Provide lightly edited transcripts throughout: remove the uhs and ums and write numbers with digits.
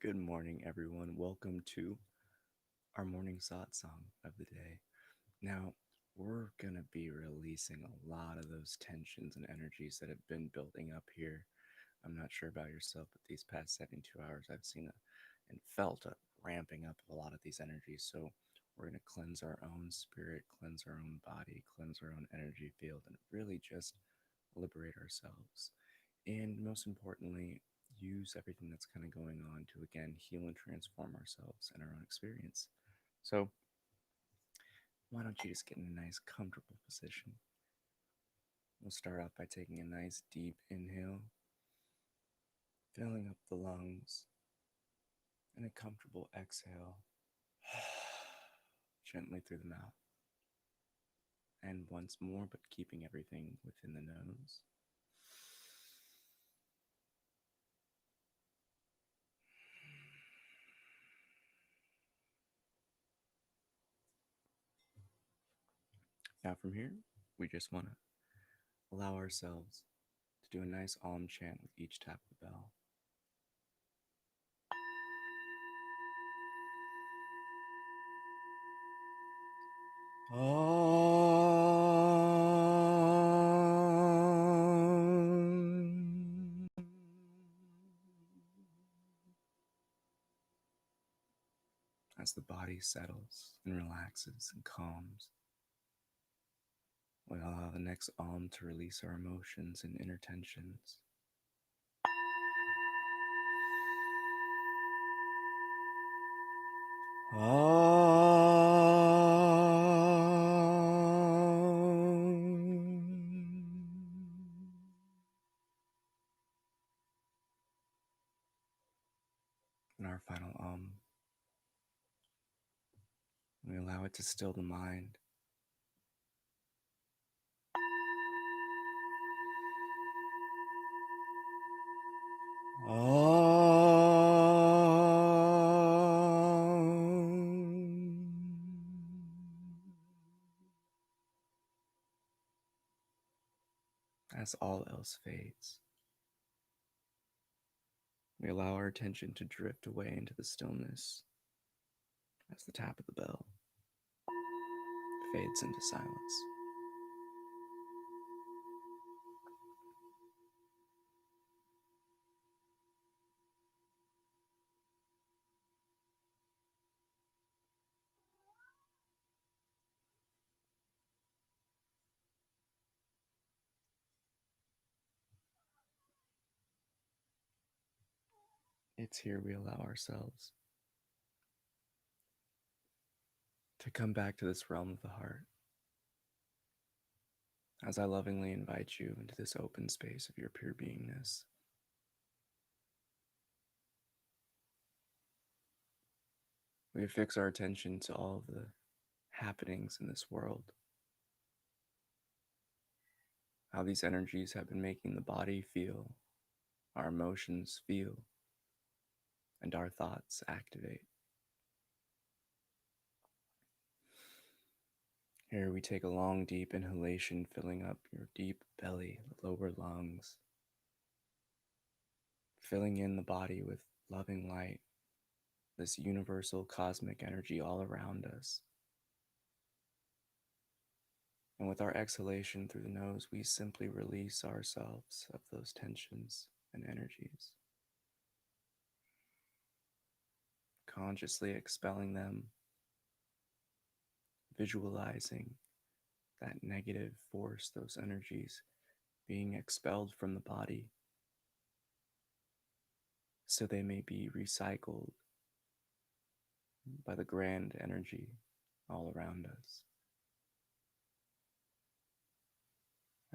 Good morning, everyone. Welcome to our morning satsang of the day. Now, we're going to be releasing a lot of those tensions and energies that have been building up here. I'm not sure about yourself, but these past 72 hours, I've seen and felt a ramping up of a lot of these energies. So, we're going to cleanse our own spirit, cleanse our own body, cleanse our own energy field, and really just liberate ourselves. And most importantly, use everything that's kind of going on to again heal and transform ourselves and our own experience. So, why don't you just get in a nice, comfortable position? We'll start off by taking a nice, deep inhale, filling up the lungs, and a comfortable exhale gently through the mouth. And once more, but keeping everything within the nose. Now, from here, we just want to allow ourselves to do a nice Om chant with each tap of the bell. As the body settles and relaxes and calms, we allow the next Om to release our emotions and inner tensions. And our final we allow it to still the mind. As all else fades, we allow our attention to drift away into the stillness as the tap of the bell fades into silence. It's here we allow ourselves to come back to this realm of the heart as I lovingly invite you into this open space of your pure beingness. We fix our attention to all of the happenings in this world, how these energies have been making the body feel, our emotions feel, and our thoughts activate. Here we take a long, deep inhalation, filling up your deep belly, the lower lungs, filling in the body with loving light, this universal cosmic energy all around us. And with our exhalation through the nose, we simply release ourselves of those tensions and energies, consciously expelling them, visualizing that negative force, those energies being expelled from the body so they may be recycled by the grand energy all around us.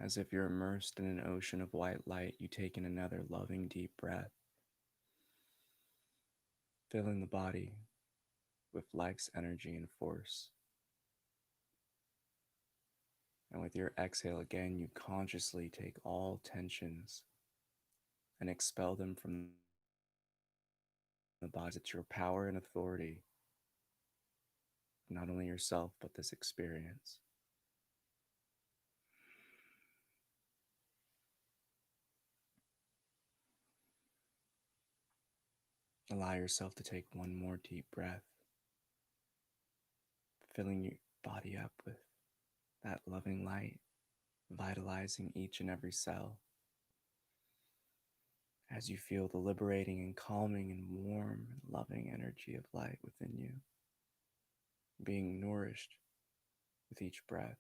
As if you're immersed in an ocean of white light, you take in another loving deep breath, filling the body with life's energy and force. And with your exhale again, you consciously take all tensions and expel them from the body. It's your power and authority, not only yourself, but this experience. Allow yourself to take one more deep breath, filling your body up with that loving light, vitalizing each and every cell. As you feel the liberating and calming and warm and loving energy of light within you, being nourished with each breath.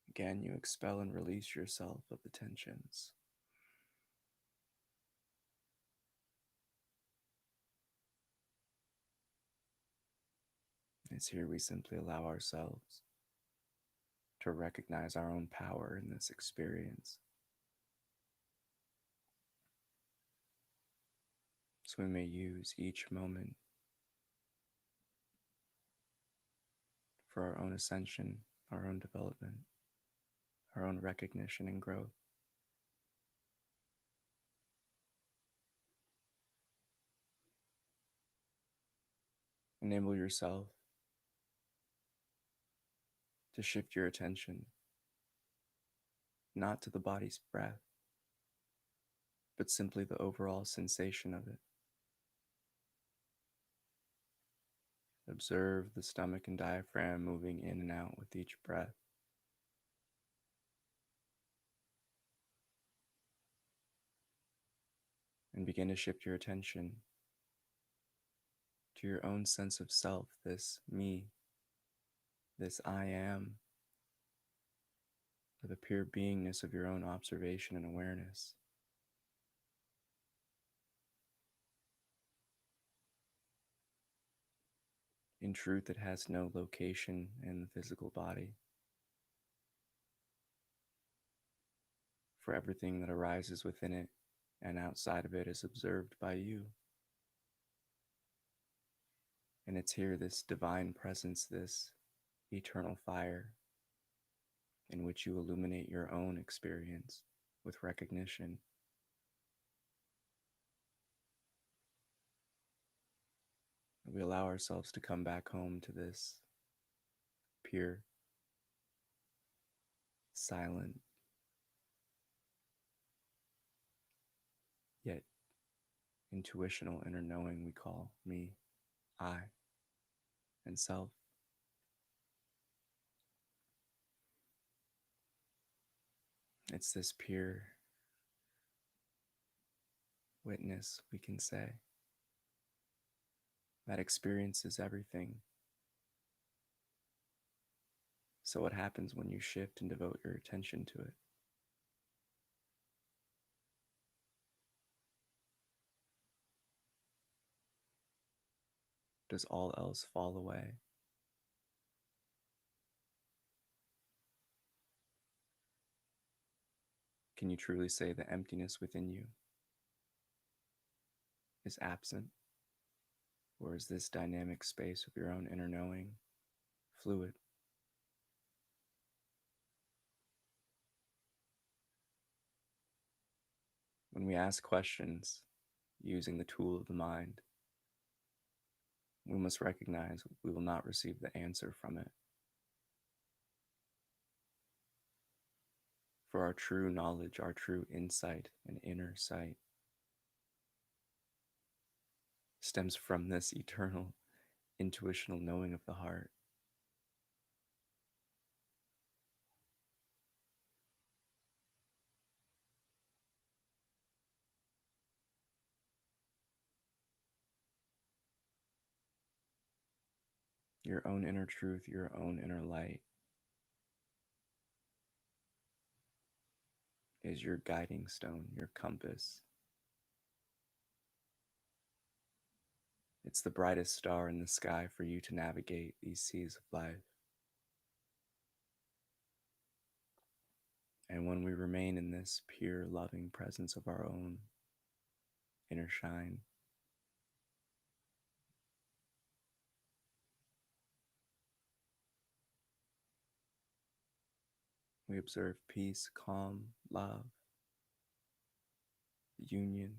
Again, you expel and release yourself of the tensions. It's here we simply allow ourselves to recognize our own power in this experience. So we may use each moment for our own ascension, our own development, our own recognition and growth. Enable yourself to shift your attention not to the body's breath, but simply the overall sensation of it. Observe the stomach and diaphragm moving in and out with each breath. And begin to shift your attention to your own sense of self, this me, this I am, or the pure beingness of your own observation and awareness. In truth, it has no location in the physical body. For everything that arises within it and outside of it is observed by you. And it's here, this divine presence, this eternal fire, in which you illuminate your own experience with recognition. We allow ourselves to come back home to this pure, silent, yet intuitional inner knowing we call me, I, and self. It's this pure witness, we can say, that experiences everything. So what happens when you shift and devote your attention to it? Does all else fall away? Can you truly say the emptiness within you is absent? Or is this dynamic space of your own inner knowing fluid? When we ask questions using the tool of the mind, we must recognize we will not receive the answer from it. For our true knowledge, our true insight and inner sight stems from this eternal intuitional knowing of the heart. Your own inner truth, your own inner light is your guiding stone, your compass. It's the brightest star in the sky for you to navigate these seas of life. And when we remain in this pure, loving presence of our own inner shine, we observe peace, calm, love, union.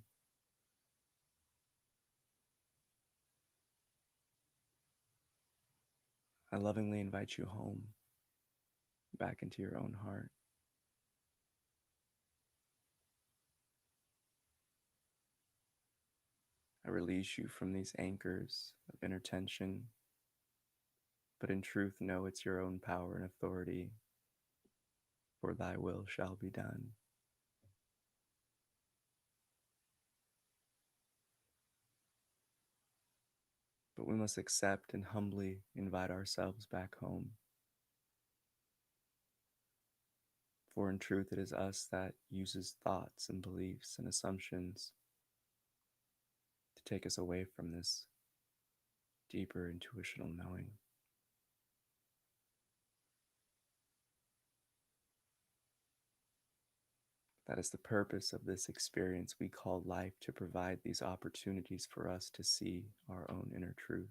I lovingly invite you home, back into your own heart. I I release you from these anchors of inner tension, but in truth, know it's your own power and authority, for thy will shall be done. But we must accept and humbly invite ourselves back home. For in truth, it is us that uses thoughts and beliefs and assumptions to take us away from this deeper intuitional knowing. That is the purpose of this experience we call life, to provide these opportunities for us to see our own inner truth.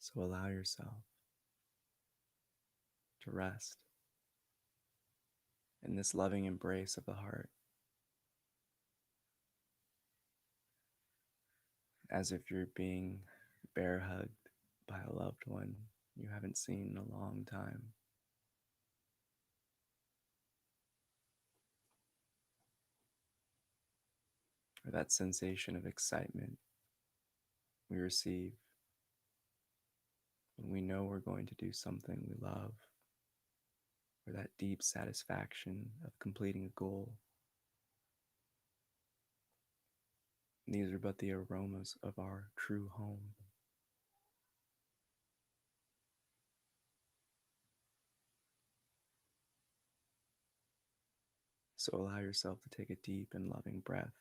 So allow yourself to rest in this loving embrace of the heart, as if you're being bear hugged by a loved one you haven't seen in a long time. Or that sensation of excitement we receive when we know we're going to do something we love, or that deep satisfaction of completing a goal. These are but the aromas of our true home. So allow yourself to take a deep and loving breath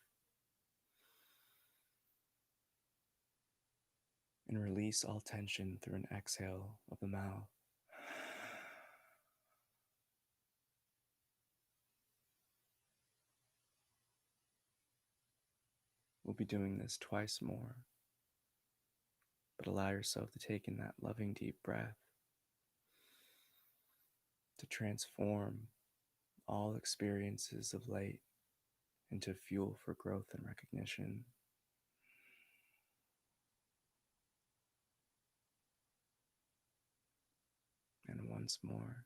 and release all tension through an exhale of the mouth. We'll be doing this twice more, but allow yourself to take in that loving deep breath to transform all experiences of late into fuel for growth and recognition. And once more,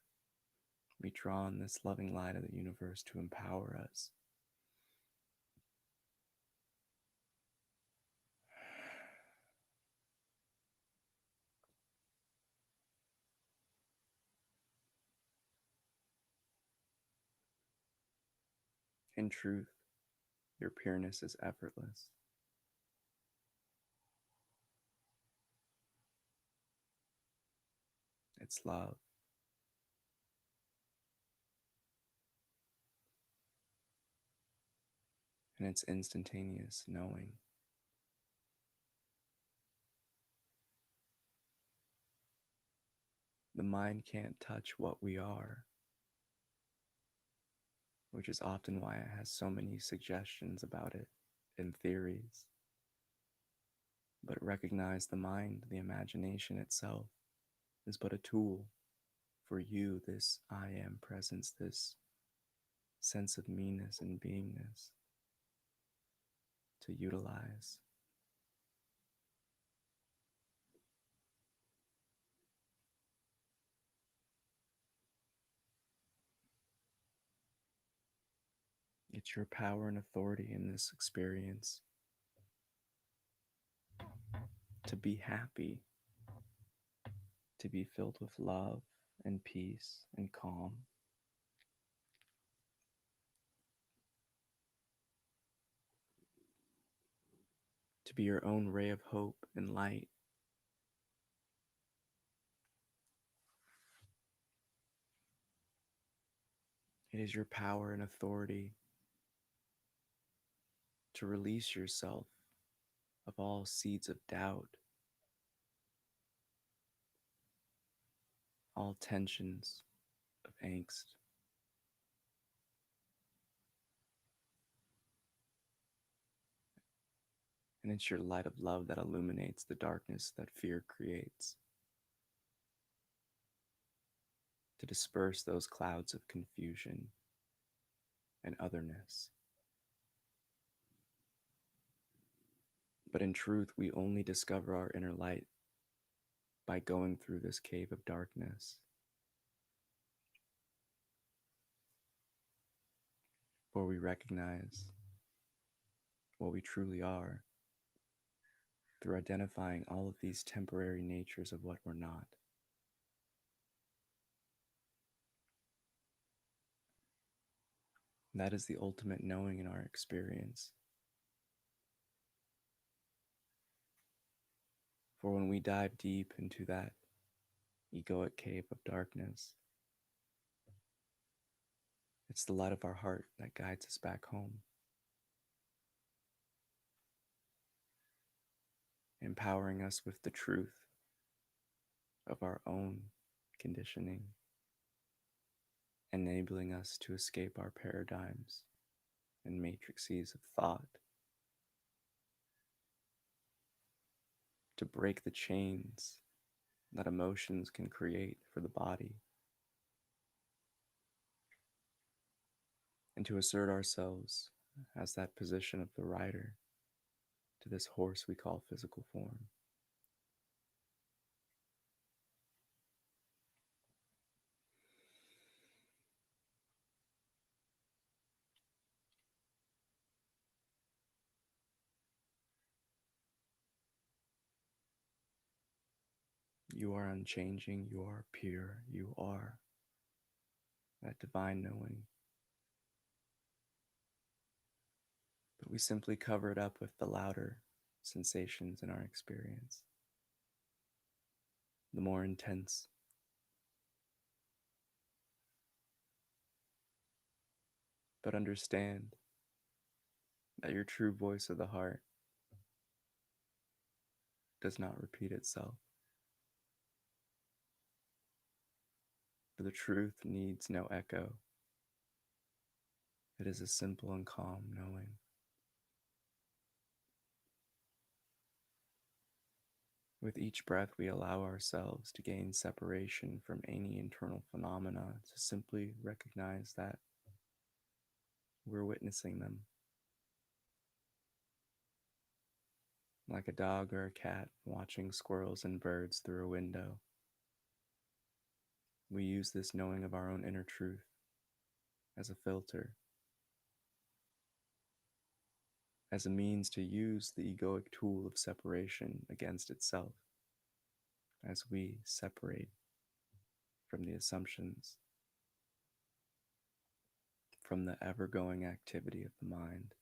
we draw on this loving light of the universe to empower us. In truth, your pureness is effortless. It's love. And it's instantaneous knowing. The mind can't touch what we are, which is often why it has so many suggestions about it and theories. But recognize the mind, the imagination itself, is but a tool for you, this I am presence, this sense of meanness and beingness, to utilize. It's your power and authority in this experience to be happy, to be filled with love and peace and calm. To be your own ray of hope and light. It is your power and authority to release yourself of all seeds of doubt, all tensions of angst. And it's your light of love that illuminates the darkness that fear creates, to disperse those clouds of confusion and otherness. But in truth, we only discover our inner light by going through this cave of darkness. For we recognize what we truly are through identifying all of these temporary natures of what we're not. That is the ultimate knowing in our experience. For when we dive deep into that egoic cave of darkness, it's the light of our heart that guides us back home, empowering us with the truth of our own conditioning, enabling us to escape our paradigms and matrices of thought, to break the chains that emotions can create for the body, and to assert ourselves as that position of the rider to this horse we call physical form. You are unchanging, you are pure, you are that divine knowing. But we simply cover it up with the louder sensations in our experience, the more intense. But understand that your true voice of the heart does not repeat itself. For the truth needs no echo. It is a simple and calm knowing. With each breath, we allow ourselves to gain separation from any internal phenomena, to simply recognize that we're witnessing them. Like a dog or a cat watching squirrels and birds through a window, we use this knowing of our own inner truth as a filter, as a means to use the egoic tool of separation against itself, as we separate from the assumptions, from the ever-going activity of the mind.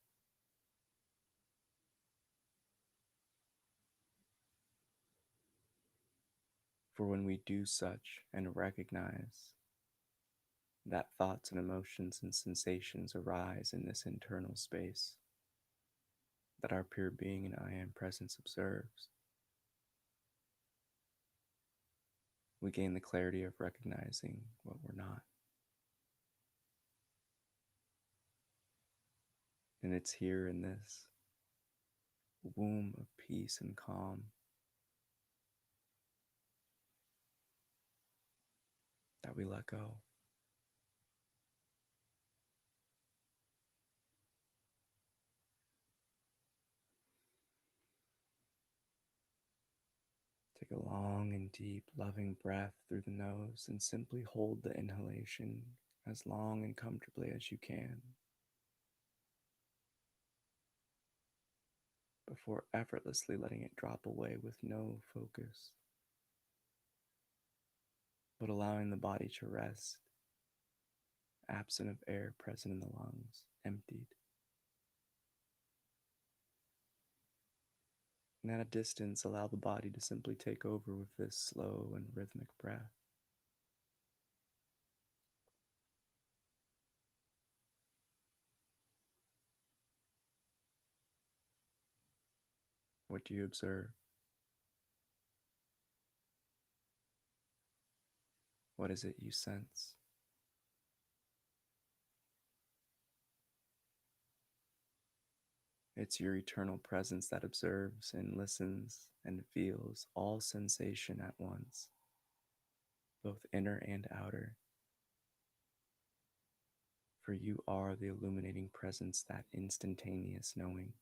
For when we do such and recognize that thoughts and emotions and sensations arise in this internal space that our pure being and I am presence observes, we gain the clarity of recognizing what we're not. And it's here in this womb of peace and calm that we let go. Take a long and deep, loving breath through the nose and simply hold the inhalation as long and comfortably as you can before effortlessly letting it drop away with no focus, but allowing the body to rest, absent of air present in the lungs, emptied. And at a distance, allow the body to simply take over with this slow and rhythmic breath. What do you observe? What is it you sense? It's your eternal presence that observes and listens and feels all sensation at once, both inner and outer. For you are the illuminating presence, that instantaneous knowing.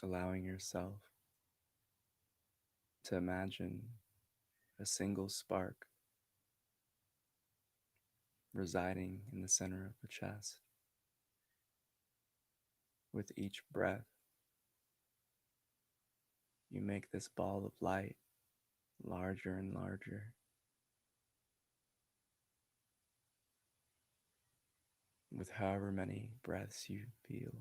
allowing yourself to imagine a single spark residing in the center of the chest. With each breath, you make this ball of light larger and larger. With however many breaths you feel,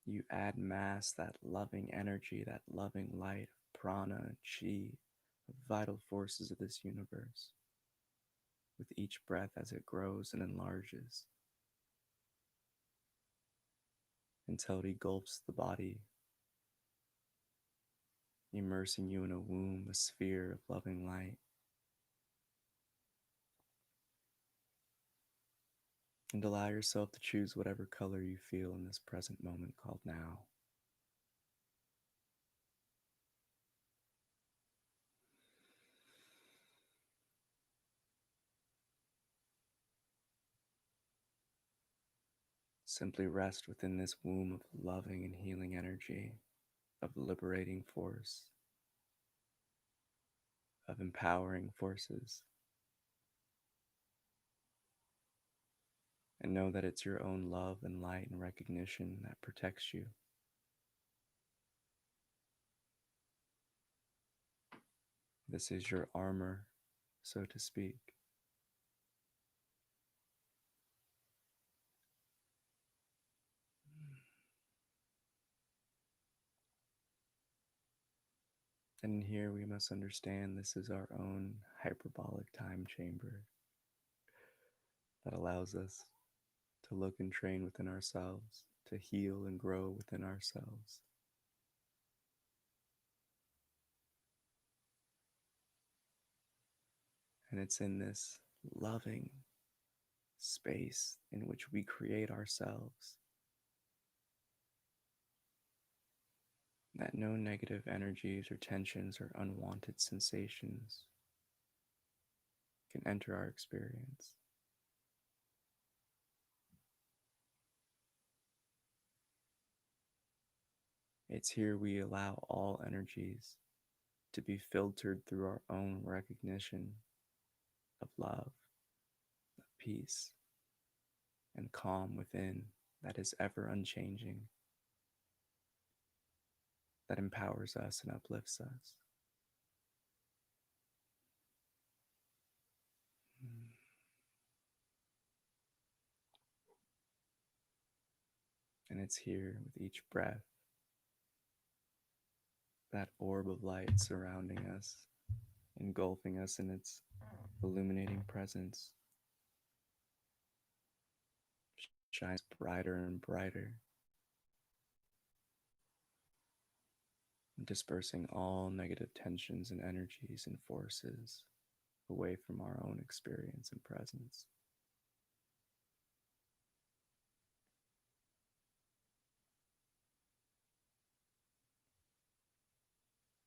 you add mass, that loving energy, that loving light, prana, chi, the vital forces of this universe. With each breath as it grows and enlarges, until it engulfs the body, immersing you in a womb, a sphere of loving light. And allow yourself to choose whatever color you feel in this present moment called now. Simply rest within this womb of loving and healing energy, of liberating force, of empowering forces. And know that it's your own love and light and recognition that protects you. This is your armor, so to speak. And here we must understand this is our own hyperbolic time chamber that allows us to look and train within ourselves, to heal and grow within ourselves. And it's in this loving space in which we create ourselves that no negative energies or tensions or unwanted sensations can enter our experience. It's here we allow all energies to be filtered through our own recognition of love, of peace, and calm within that is ever unchanging, that empowers us and uplifts us. And it's here with each breath, that orb of light surrounding us, engulfing us in its illuminating presence, shines brighter and brighter, dispersing all negative tensions and energies and forces away from our own experience and presence.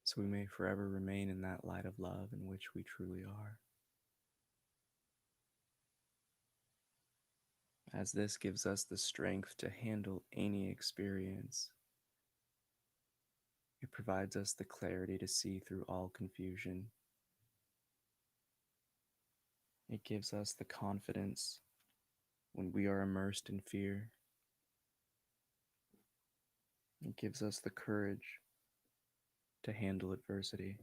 So we may forever remain in that light of love in which we truly are. As this gives us the strength to handle any experience, it provides us the clarity to see through all confusion. It gives us the confidence when we are immersed in fear. It gives us the courage to handle adversity.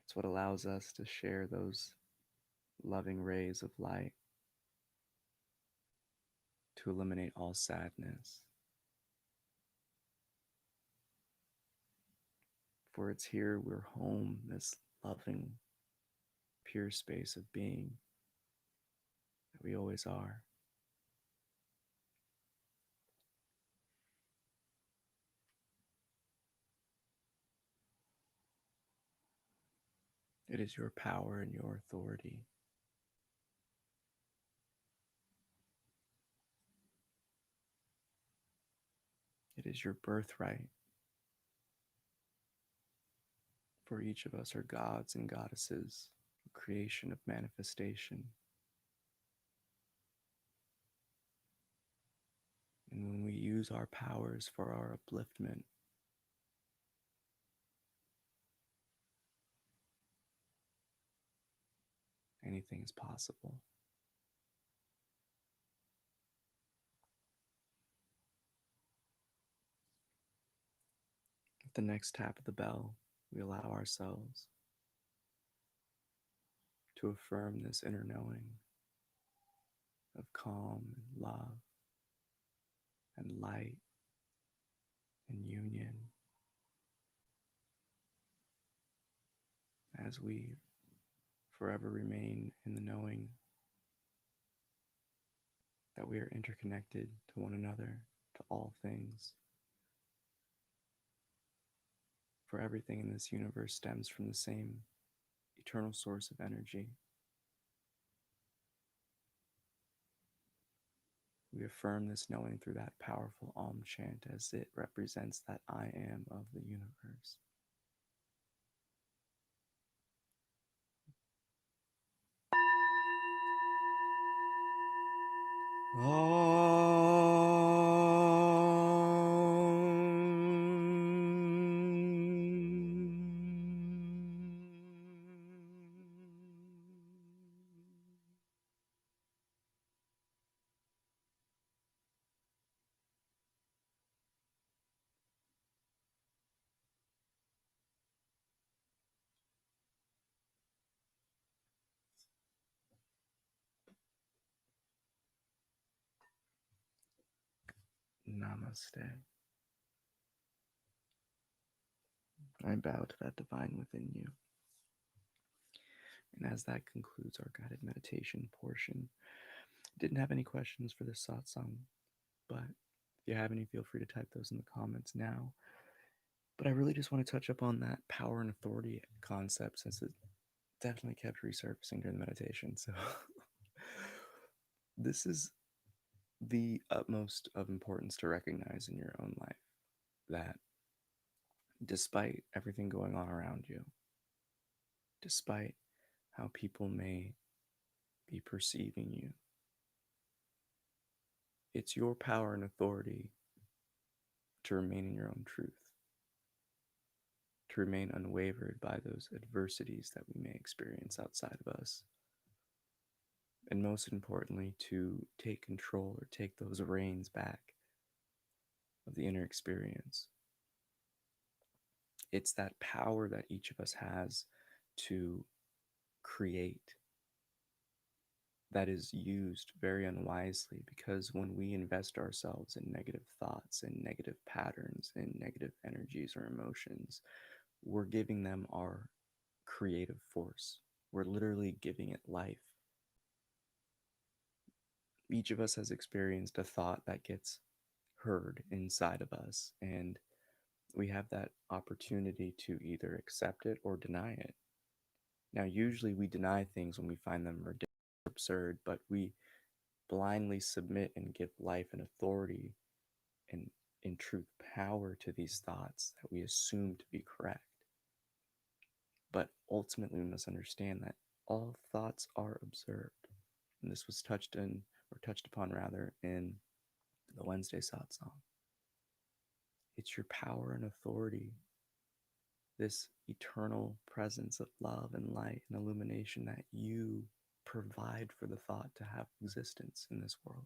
It's what allows us to share those loving rays of light to eliminate all sadness. For it's here we're home, this loving, pure space of being that we always are. It is your power and your authority. It is your birthright. For each of us are gods and goddesses, a creation of manifestation. And when we use our powers for our upliftment, anything is possible. At the next tap of the bell, we allow ourselves to affirm this inner knowing of calm and love and light and union as we forever remain in the knowing that we are interconnected to one another, to all things. For everything in this universe stems from the same eternal source of energy. We affirm this knowing through that powerful Om chant as it represents that I am of the universe. Namaste. I bow to that divine within you. And as that concludes our guided meditation portion, I didn't have any questions for this satsang, but if you have any, feel free to type those in the comments now. But I really just want to touch up on that power and authority concept since it definitely kept resurfacing during the meditation. So this is the utmost of importance to recognize in your own life, that despite everything going on around you, despite how people may be perceiving you, it's your power and authority to remain in your own truth, to remain unwavered by those adversities that we may experience outside of us. And most importantly, to take control or take those reins back of the inner experience. It's that power that each of us has to create that is used very unwisely, because when we invest ourselves in negative thoughts and negative patterns and negative energies or emotions, we're giving them our creative force. We're literally giving it life. Each of us has experienced a thought that gets heard inside of us, and we have that opportunity to either accept it or deny it. Now, usually we deny things when we find them ridiculous or absurd, but we blindly submit and give life and authority and, in truth, power to these thoughts that we assume to be correct. But ultimately, we must understand that all thoughts are observed. And this was touched upon rather, in the Wednesday satsang. It's your power and authority, this eternal presence of love and light and illumination that you provide for the thought to have existence in this world.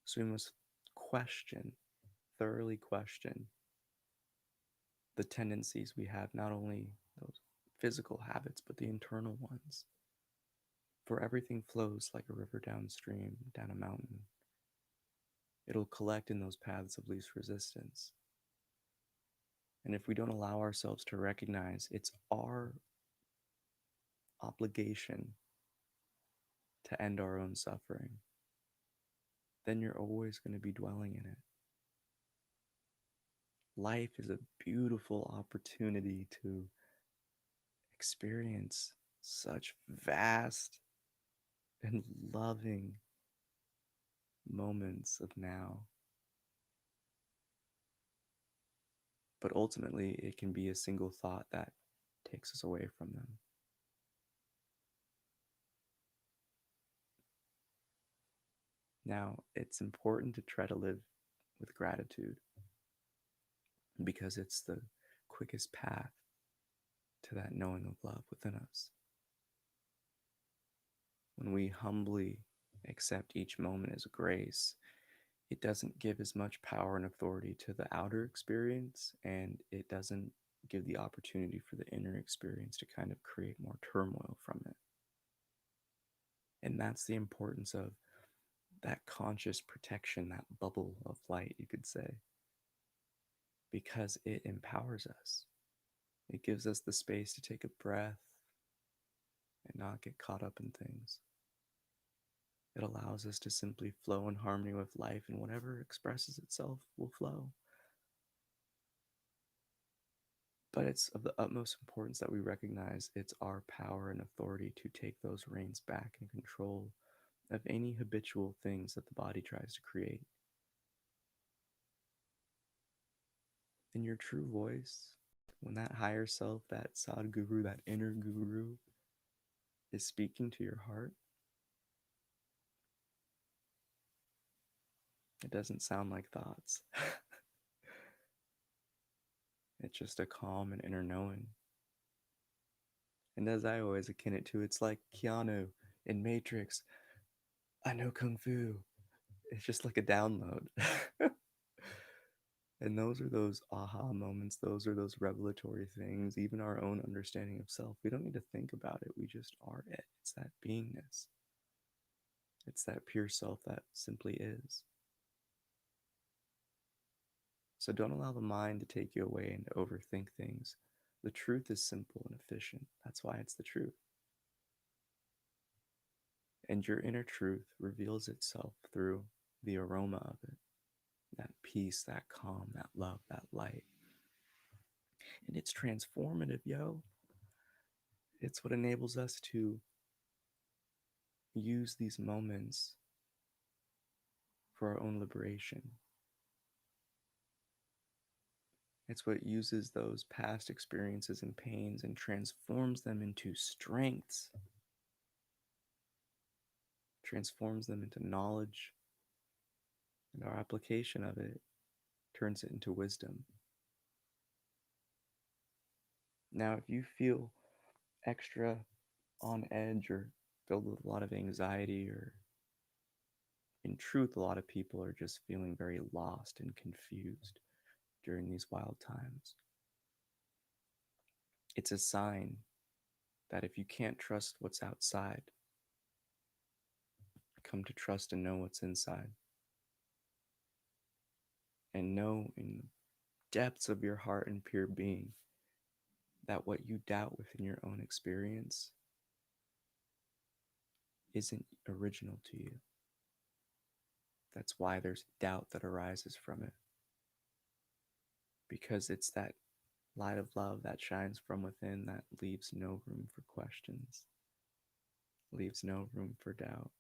So we must thoroughly question the tendencies we have, not only those physical habits, but the internal ones. For everything flows like a river downstream, down a mountain. It'll collect in those paths of least resistance. And if we don't allow ourselves to recognize it's our obligation to end our own suffering, then you're always going to be dwelling in it. Life is a beautiful opportunity to experience such vast and loving moments of now. But ultimately, it can be a single thought that takes us away from them. Now, it's important to try to live with gratitude because it's the quickest path to that knowing of love within us. When we humbly accept each moment as grace, it doesn't give as much power and authority to the outer experience, and it doesn't give the opportunity for the inner experience to kind of create more turmoil from it. And that's the importance of that conscious protection, that bubble of light, you could say, because it empowers us. It gives us the space to take a breath and not get caught up in things. It allows us to simply flow in harmony with life, and whatever expresses itself will flow. But it's of the utmost importance that we recognize it's our power and authority to take those reins back and control of any habitual things that the body tries to create. In your true voice, when that higher self, that Sadguru, that inner guru, is speaking to your heart, it doesn't sound like thoughts. It's just a calm and inner knowing. And as I always akin it to, it's like Keanu in Matrix. I know Kung Fu. It's just like a download. And those are those aha moments. Those are those revelatory things, even our own understanding of self. We don't need to think about it. We just are it. It's that beingness. It's that pure self that simply is. So don't allow the mind to take you away and to overthink things. The truth is simple and efficient. That's why it's the truth. And your inner truth reveals itself through the aroma of it. That peace, that calm, that love, that light. And it's transformative, yo. It's what enables us to use these moments for our own liberation. It's what uses those past experiences and pains and transforms them into strengths, transforms them into knowledge, and our application of it turns it into wisdom. Now, if you feel extra on edge or filled with a lot of anxiety, or in truth, a lot of people are just feeling very lost and confused during these wild times, it's a sign that if you can't trust what's outside, come to trust and know what's inside. And know in the depths of your heart and pure being that what you doubt within your own experience isn't original to you. That's why there's doubt that arises from it. Because it's that light of love that shines from within that leaves no room for questions, leaves no room for doubt.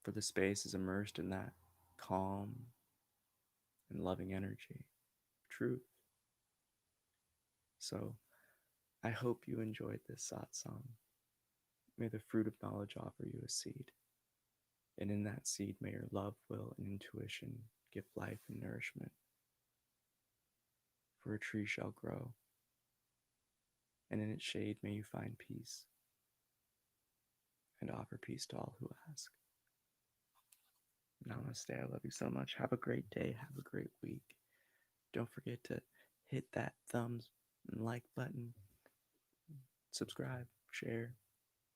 For the space is immersed in that calm and loving energy, truth. So I hope you enjoyed this satsang. May the fruit of knowledge offer you a seed. And in that seed, may your love, will, and intuition give life and nourishment. For a tree shall grow, and in its shade may you find peace, and offer peace to all who ask. Namaste. I love you so much. Have a great day. Have a great week. Don't forget to hit that thumbs and like button, subscribe, share.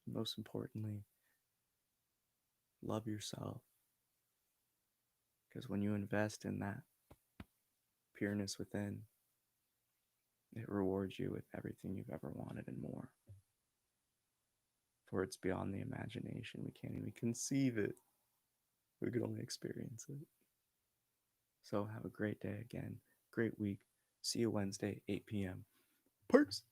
Most importantly, love yourself. Because when you invest in that pureness within, it rewards you with everything you've ever wanted and more. For it's beyond the imagination. We can't even conceive it. We could only experience it. So have a great day again. Great week. See you Wednesday, 8 p.m. Peace.